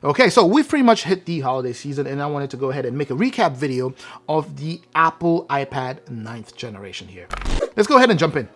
Okay, so we've pretty much hit the holiday season, and I wanted to go ahead and make a recap video of the Apple iPad 9th generation here. Let's go ahead and jump in.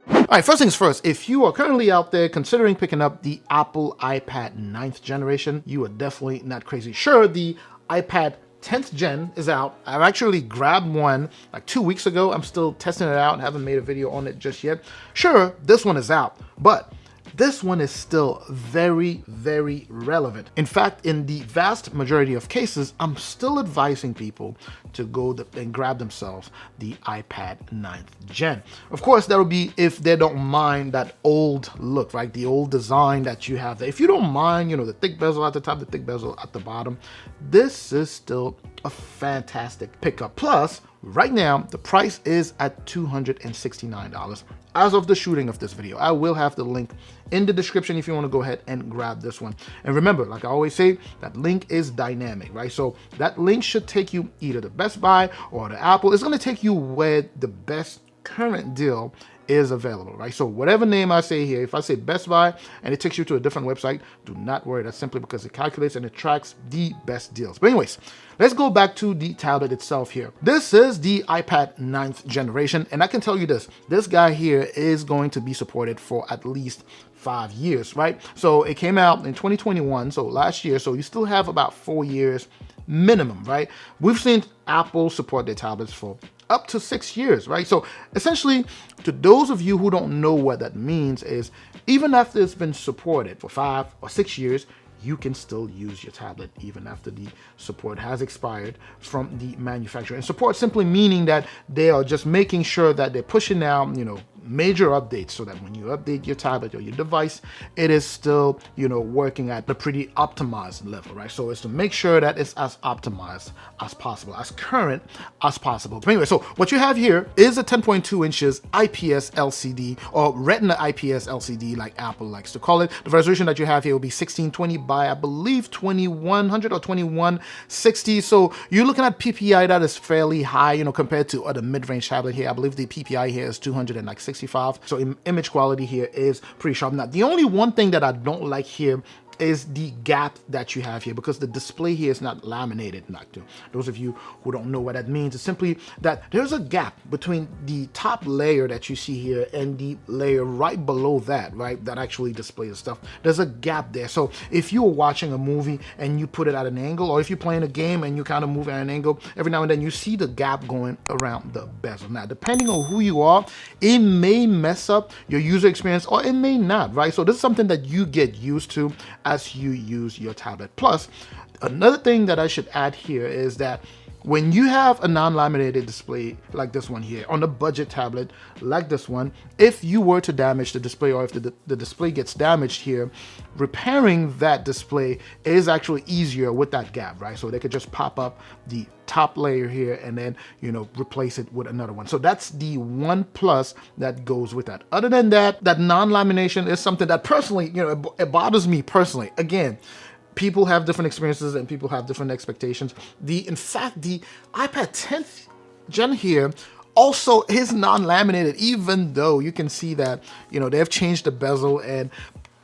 All right, first things first, if you are currently out there considering picking up the Apple iPad 9th generation, you are definitely not crazy. Sure, the iPad 10th gen is out. I've actually grabbed one like 2 weeks ago. I'm still testing it out, haven't made a video on it just yet. Sure, this one is out, but this one is still very, very relevant. In fact, in the vast majority of cases, I'm still advising people to go and grab themselves the iPad 9th gen. Of course, that would be if they don't mind that old look, right? The old design that you have there. If you don't mind, you know, the thick bezel at the top, the thick bezel at the bottom, this is still a fantastic pickup. Plus, right now, the price is at $269 as of the shooting of this video. I will have the link in the description if you want to go ahead and grab this one. And remember, like I always say, that link is dynamic, right? So that link should take you either to Best Buy or to Apple. It's going to take you where the best current deal is available, right? So whatever name I say here, if I say Best Buy and it takes you to a different website, do not worry. That's simply because it calculates and it tracks the best deals. But anyways, let's go back to the tablet itself here. This is the iPad 9th generation, and I can tell you this guy here is going to be supported for at least 5 years, right? So it came out in 2021, so last year, so you still have about 4 years minimum, right? We've seen Apple support their tablets for up to 6 years, right? So essentially, to those of you who don't know what that means, is even after it's been supported for 5 or 6 years, you can still use your tablet even after the support has expired from the manufacturer. And support simply meaning that they are just making sure that they're pushing out, you know, major updates so that when you update your tablet or your device, it is still, you know, working at a pretty optimized level, right? So it's to make sure that it's as optimized as possible, as current as possible. But anyway, so what you have here is a 10.2 inches IPS LCD, or Retina IPS LCD like Apple likes to call it. The resolution that you have here will be 1620 by, I believe, 2100 or 2160. So you're looking at PPI that is fairly high, you know, compared to other mid-range tablet here. I believe the PPI here is 265. So image quality here is pretty sharp. Now, the only one thing that I don't like here is the gap that you have here, because the display here is not laminated. Those of you who don't know what that means, it's simply that there's a gap between the top layer that you see here and the layer right below that, right, that actually displays the stuff. There's a gap there. So if you're watching a movie and you put it at an angle, or if you're playing a game and you kind of move at an angle, every now and then you see the gap going around the bezel. Now, depending on who you are, it may mess up your user experience or it may not, right? So this is something that you get used to as you use your tablet. Plus, another thing that I should add here is that when you have a non-laminated display like this one here on a budget tablet like this one, if you were to damage the display, or if the display gets damaged here, repairing that display is actually easier with that gap, right? So they could just pop up the top layer here and then, you know, replace it with another one. So that's the one plus that goes with that. Other than that, that non-lamination is something that personally, you know, it bothers me personally. Again, people have different experiences and people have different expectations. In fact, the iPad 10th gen here also is non-laminated, even though you can see that, you know, they've changed the bezel and,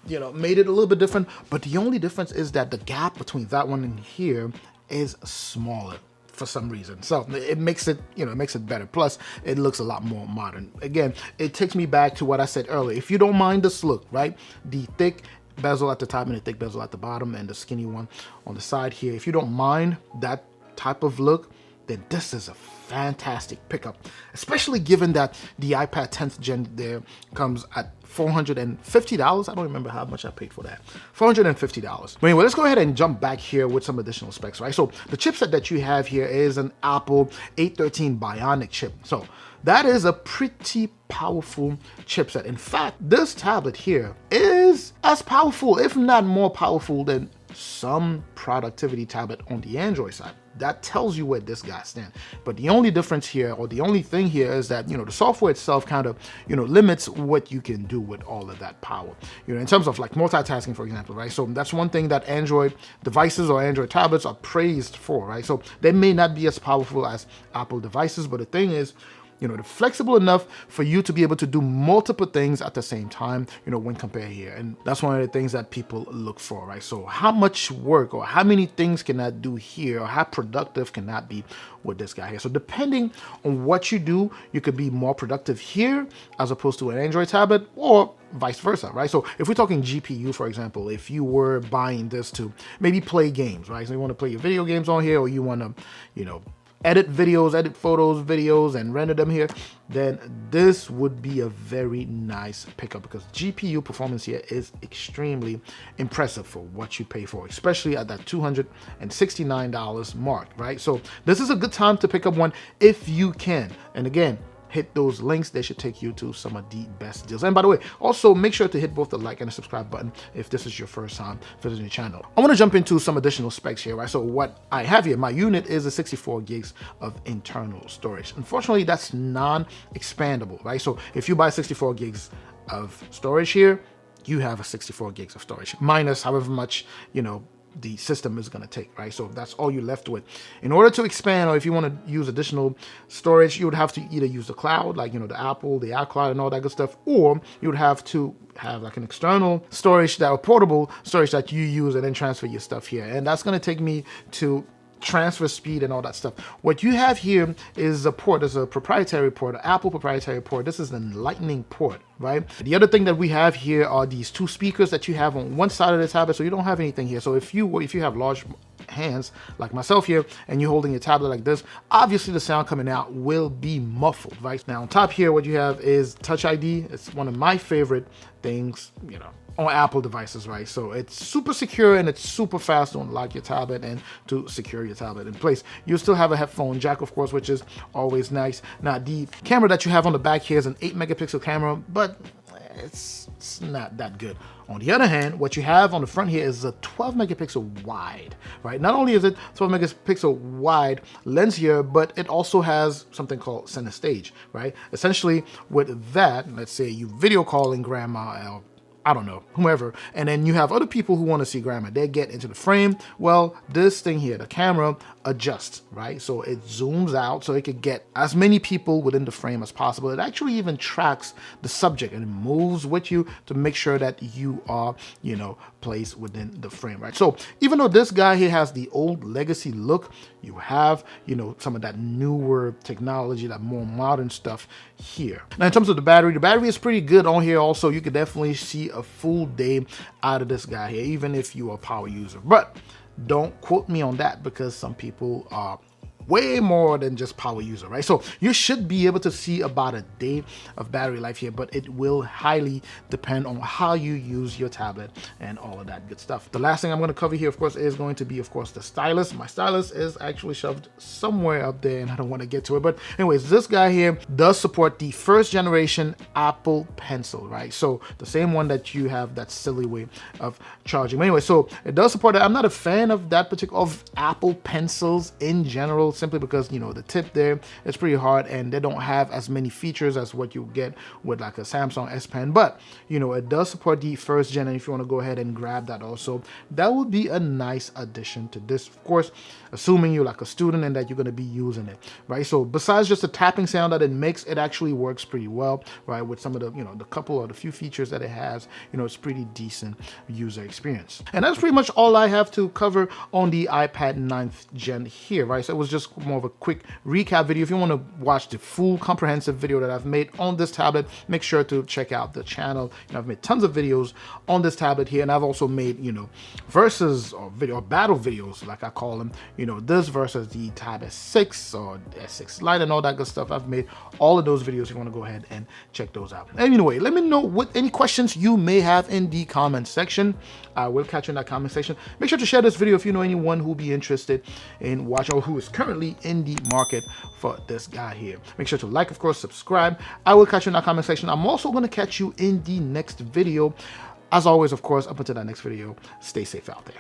you know, made it a little bit different. But the only difference is that the gap between that one and here is smaller for some reason. So it makes it, you know, it makes it better. Plus, it looks a lot more modern. Again, it takes me back to what I said earlier. If you don't mind this look, right, the thick bezel at the top and the thick bezel at the bottom and the skinny one on the side here, if you don't mind that type of look, then this is a fantastic pickup, especially given that the iPad 10th gen there comes at $450. I don't remember how much I paid for that. $450. But anyway, let's go ahead and jump back here with some additional specs, right? So the chipset that you have here is an Apple 813 Bionic chip. So that is a pretty powerful chipset. In fact, this tablet here is as powerful, if not more powerful, than some productivity tablet on the Android side. That tells you where this guy stands. But the only difference here, or the only thing here, is that, you know, the software itself kind of, you know, limits what you can do with all of that power, you know, in terms of like multitasking, for example, right? So that's one thing that Android devices or Android tablets are praised for, right? So they may not be as powerful as Apple devices, but the thing is, you know, they're flexible enough for you to be able to do multiple things at the same time, you know, when compared here. And that's one of the things that people look for, right? So how much work or how many things can I do here, or how productive can that be with this guy here? So depending on what you do, you could be more productive here as opposed to an Android tablet, or vice versa, right? So if we're talking GPU, for example, if you were buying this to maybe play games, right? So you want to play your video games on here, or you want to, you know, edit videos, edit photos, videos, and render them here, then this would be a very nice pickup, because GPU performance here is extremely impressive for what you pay for, especially at that $269 mark, right? So this is a good time to pick up one if you can. And again, hit those links. They should take you to some of the best deals. And by the way, also make sure to hit both the like and the subscribe button if this is your first time visiting the channel. I want to jump into some additional specs here, right? So what I have here, my unit is a 64 gigs of internal storage. Unfortunately, that's non-expandable, right? So if you buy 64 gigs of storage here, you have a 64 gigs of storage minus however much, you know, the system is going to take, right? So that's all you're left with. In order to expand, or if you want to use additional storage, you would have to either use the cloud, like, you know, the Apple, the iCloud and all that good stuff, or you would have to have like an external storage, that or portable storage that you use and then transfer your stuff here. And that's going to take me to transfer speed and all that stuff. What you have here is a port. There's a proprietary port, an Apple proprietary port. This is the Lightning port, right? The other thing that we have here are these two speakers that you have on one side of the tablet, so you don't have anything here. So if you have large hands like myself here, and you're holding your tablet like this, obviously the sound coming out will be muffled, right? Now on top here, what you have is Touch ID. It's one of my favorite things, you know, on Apple devices, right? So it's super secure and it's super fast to unlock your tablet and to secure your tablet in place. You still have a headphone jack, of course, which is always nice. Now the camera that you have on the back here is an 8 megapixel camera, but it's not that good. On the other hand, what you have on the front here is a 12 megapixel wide, right? Not only is it 12 megapixel wide lens here, but it also has something called center stage, right? Essentially with that, let's say you video calling grandma, I don't know, whomever, and then you have other people who want to see grandma, they get into the frame. Well, this thing here, the camera adjusts, right? So it zooms out so it could get as many people within the frame as possible. It actually even tracks the subject and it moves with you to make sure that you are, you know, placed within the frame, right? So even though this guy here has the old legacy look, you have, you know, some of that newer technology, that more modern stuff here. Now in terms of the battery is pretty good on here also. You could definitely see a full day out of this guy here, even if you are a power user. But don't quote me on that, because some people are way more than just power user, right? So you should be able to see about a day of battery life here, but it will highly depend on how you use your tablet and all of that good stuff. The last thing I'm going to cover here, of course, is going to be, of course, the stylus. My stylus is actually shoved somewhere up there and I don't want to get to it. But anyways, this guy here does support the first generation Apple Pencil, right? So the same one that you have, that silly way of charging. But anyway, so it does support it. I'm not a fan of that particular, of Apple Pencils in general, simply because, you know, the tip there is pretty hard and they don't have as many features as what you get with like a Samsung S Pen. But, you know, it does support the first gen, and if you want to go ahead and grab that also, that would be a nice addition to this, of course, assuming you're like a student and that you're going to be using it, right? So besides just the tapping sound that it makes, it actually works pretty well, right? With some of the, you know, the couple or the few features that it has, you know, it's pretty decent user experience. And that's pretty much all I have to cover on the iPad 9th gen here, right? So it was just more of a quick recap video. If you want to watch the full comprehensive video that I've made on this tablet, make sure to check out the channel. You know, I've made tons of videos on this tablet here, and I've also made, you know, versus or video or battle videos, like I call them, you know, this versus the Tab S6 or S6 Lite and all that good stuff. I've made all of those videos. If you want to go ahead and check those out. Anyway, let me know what any questions you may have in the comment section. I will catch you in that comment section. Make sure to share this video if you know anyone who will be interested in watching, or who is currently in the market for this guy here. Make sure to like, of course, subscribe. I will catch you in that comment section. I'm also going to catch you in the next video. As always, of course, up until that next video, stay safe out there.